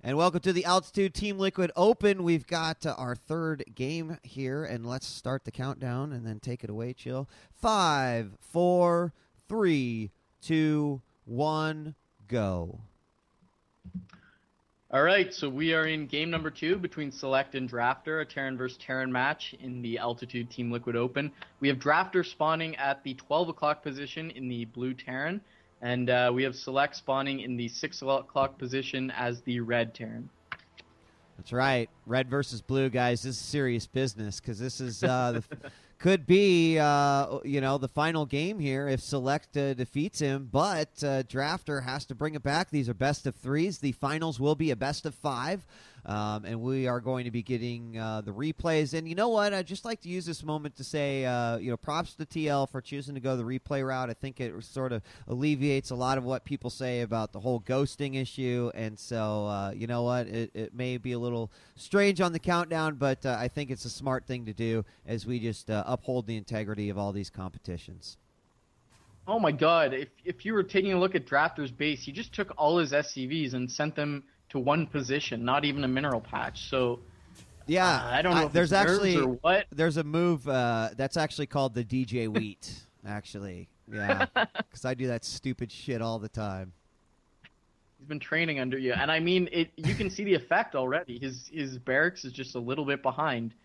And welcome to the Altitude Team Liquid Open. We've got our third game here, and let's start the countdown and then take it away, Chill. 5, 4, 3, 2, 1, go. All right, so we are in game number 2 between Select and Drafter, a Terran versus Terran match in the Altitude Team Liquid Open. We have Drafter spawning at the 12 o'clock position in the blue Terran, and we have Select spawning in the 6 o'clock position as the red Terran. That's right. Red versus blue, guys. This is serious business because this is could be the final game here if Select defeats him. But Drafter has to bring it back. These are best of threes. The finals will be a best of 5. And we are going to be getting the replays. And you know what? I'd just like to use this moment to say, props to TL for choosing to go the replay route. I think it sort of alleviates a lot of what people say about the whole ghosting issue. And so, you know what? It may be a little strange on the countdown, but I think it's a smart thing to do as we just uphold the integrity of all these competitions. Oh my God! If you were taking a look at Drafter's base, he just took all his SCVs and sent them to one position, not even a mineral patch. So yeah, I don't know if there's actually or what. There's a move that's actually called the DJ Wheat. Actually, yeah, because I do that stupid shit all the time. He's been training under you, and I mean, you can see the effect already. His barracks is just a little bit behind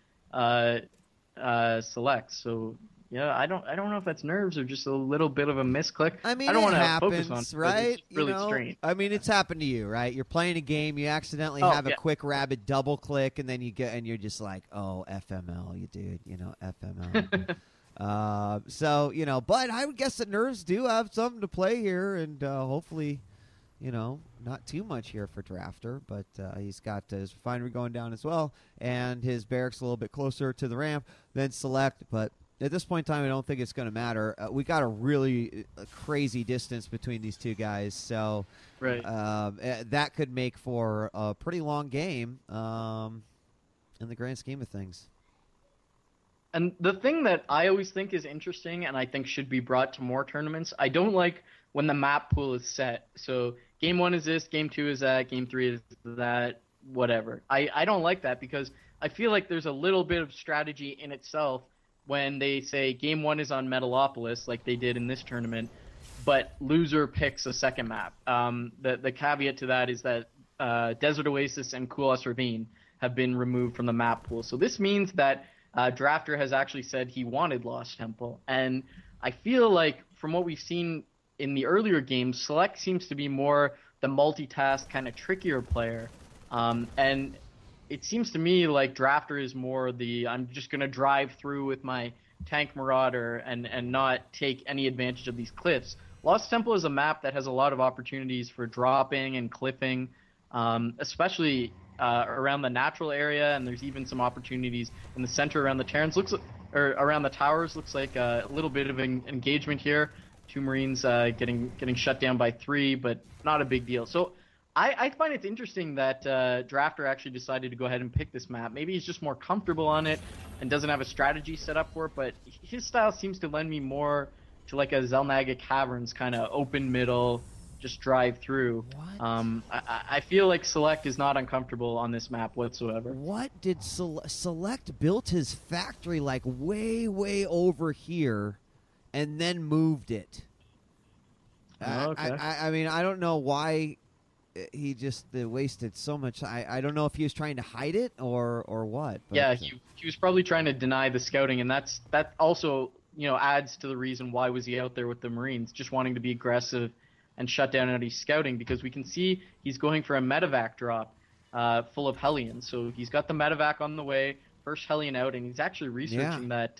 Select. So yeah, I don't know if that's nerves or just a little bit of a misclick. I mean, I don't it want to happens, focus on it, right? it's really strange. I mean, it's happened to you, right? You're playing a game, you accidentally have a quick rapid double click, and then you're just like, oh, FML, you dude, FML. So but I would guess the nerves do have something to play here, and hopefully, not too much here for Drafter, but he's got his refinery going down as well, and his barracks a little bit closer to the ramp than Select, but at this point in time, I don't think it's going to matter. We got a really crazy distance between these two guys, so right. That could make for a pretty long game in the grand scheme of things. And the thing that I always think is interesting and I think should be brought to more tournaments, I don't like when the map pool is set. So game 1 is this, game 2 is that, game 3 is that, whatever. I don't like that because I feel like there's a little bit of strategy in itself when they say game 1 is on Metalopolis, like they did in this tournament, but loser picks a second map. The caveat to that is that Desert Oasis and Kulas Ravine have been removed from the map pool. So this means that Drafter has actually said he wanted Lost Temple. And I feel like from what we've seen in the earlier games, Select seems to be more the multitask, kind of trickier player. And it seems to me like Drafter is more I'm just going to drive through with my Tank Marauder and not take any advantage of these cliffs. Lost Temple is a map that has a lot of opportunities for dropping and cliffing, especially around the natural area, and there's even some opportunities in the center around the Terrans. Or around the towers. Looks like a little bit of an engagement here. 2 Marines getting shut down by 3, but not a big deal. So I find it interesting that Drafter actually decided to go ahead and pick this map. Maybe he's just more comfortable on it and doesn't have a strategy set up for it, but his style seems to lend me more to like a Zelnaga Caverns kind of open middle, just drive through. I feel like Select is not uncomfortable on this map whatsoever. What did Select built his factory like way over here and then moved it? Okay. I mean, I don't know why he just wasted so much. I don't know if he was trying to hide it or what. But, yeah, he was probably trying to deny the scouting, and that also adds to the reason why was he out there with the Marines, just wanting to be aggressive and shut down any scouting, because we can see he's going for a medevac drop full of Hellions. So he's got the medevac on the way, first Hellion out, and he's actually researching that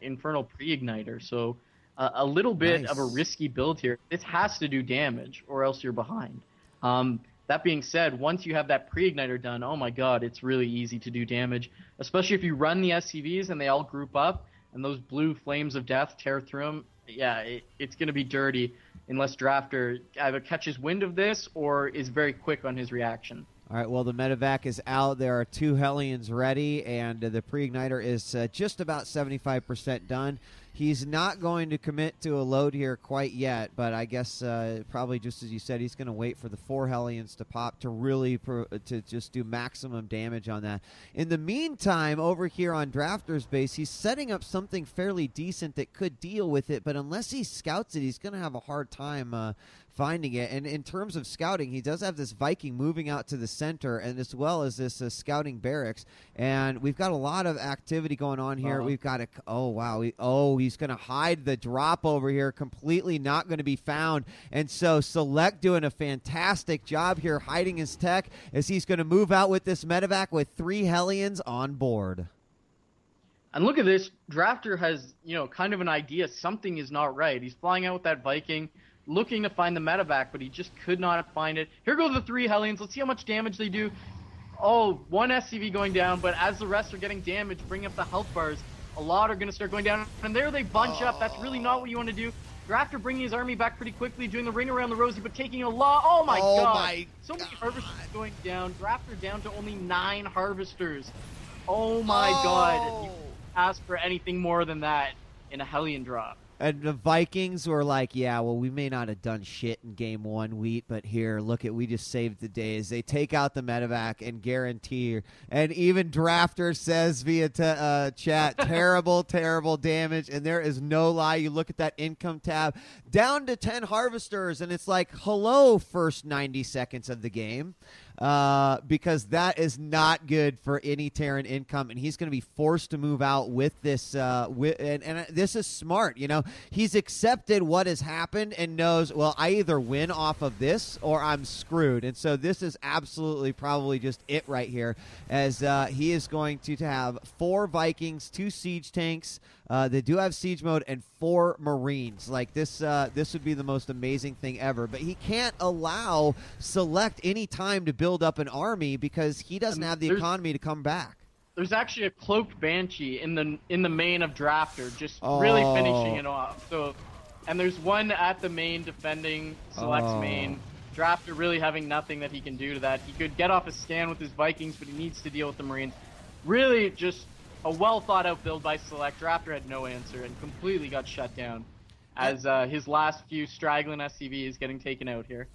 Infernal Pre-Igniter. So a little bit of a risky build here. This has to do damage, or else you're behind. That being said, once you have that Pre-Igniter done, oh my god, it's really easy to do damage, especially if you run the SCVs and they all group up, and those blue flames of death tear through them. Yeah, it's going to be dirty unless Drafter either catches wind of this or is very quick on his reaction. All right, well, the medevac is out. There are 2 Hellions ready, and the Pre-Igniter is just about 75% done. He's not going to commit to a load here quite yet, but I guess probably just as you said, he's going to wait for the 4 Hellions to pop to really to just do maximum damage on that. In the meantime, over here on Drafter's base, he's setting up something fairly decent that could deal with it, but unless he scouts it, he's going to have a hard time finding it. And in terms of scouting, he does have this Viking moving out to the center, and as well as this scouting barracks. And we've got a lot of activity going on here. We've got oh wow, he's going to hide the drop over here, completely not going to be found. And so Select doing a fantastic job here hiding his tech as he's going to move out with this medevac with 3 Hellions on board. And look at this. Drafter has, kind of an idea. Something is not right. He's flying out with that Viking, looking to find the medevac, but he just could not find it. Here go the 3 Hellions. Let's see how much damage they do. Oh, 1 SCV going down, but as the rest are getting damaged, bringing up the health bars, a lot are going to start going down. And there they bunch up. That's really not what you want to do. Drafter bringing his army back pretty quickly, doing the ring around the Rosie, but taking a lot. Oh, my God. So many harvesters going down. Drafter down to only 9 harvesters. Oh, my God. You can't ask for anything more than that in a Hellion drop. And the Vikings were like, yeah, well, we may not have done shit in game 1, Wheat, but here, look we just saved the day. As they take out the medevac and guarantee, and even Drafter says via chat, terrible, terrible damage, and there is no lie. You look at that income tab, down to 10 harvesters, and it's like, hello, first 90 seconds of the game. Because that is not good for any Terran income, and he's going to be forced to move out with this. And this is smart, He's accepted what has happened and knows, well, I either win off of this or I'm screwed. And so this is absolutely probably just it right here, as he is going to have 4 Vikings, 2 siege tanks. They do have siege mode, and 4 Marines. Like this would be the most amazing thing ever. But he can't allow Select any time to build up an army because he doesn't have the economy to come back. There's actually a cloaked Banshee in the main of Drafter, just really finishing it off. So, and there's one at the main defending Select's main. Drafter really having nothing that he can do to that. He could get off a stand with his Vikings, but he needs to deal with the Marines. Really just a well-thought-out build by Select. Drafter had no answer and completely got shut down as his last few straggling SCVs getting taken out here.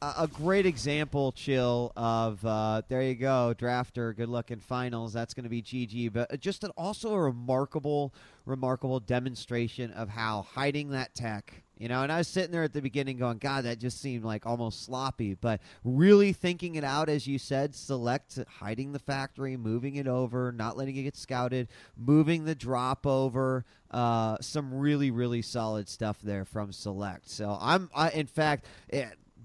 A great example, Chill, of there you go, Drafter, good luck in finals. That's going to be GG. But just also a remarkable demonstration of how hiding that tech, and I was sitting there at the beginning going, God, that just seemed like almost sloppy. But really thinking it out, as you said, Select hiding the factory, moving it over, not letting it get scouted, moving the drop over. Some really, really solid stuff there from Select. So in fact,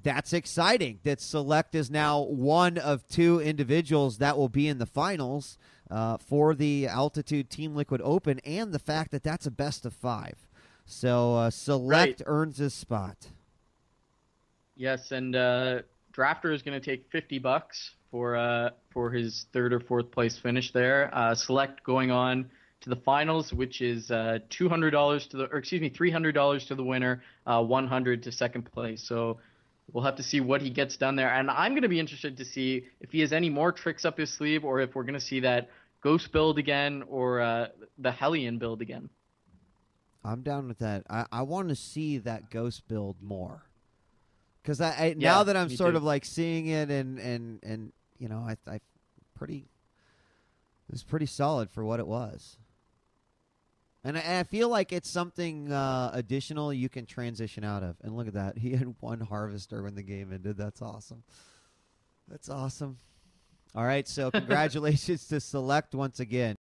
that's exciting that Select is now one of 2 individuals that will be in the finals for the Altitude Team Liquid Open, and the fact that that's a best of 5. So Select earns his spot. Yes, and Drafter is going to take $50 for his 3rd or 4th place finish there. Select going on to the finals, which is $300 to the winner, $100 to second place. So we'll have to see what he gets done there. And I'm going to be interested to see if he has any more tricks up his sleeve, or if we're going to see that Ghost build again, or the Hellion build again. I'm down with that. I want to see that Ghost build more. Because now that I'm sort of like seeing it, and it was pretty solid for what it was. And I feel like it's something additional you can transition out of. And look at that. He had 1 harvester when the game ended. That's awesome. All right, so congratulations to Select once again.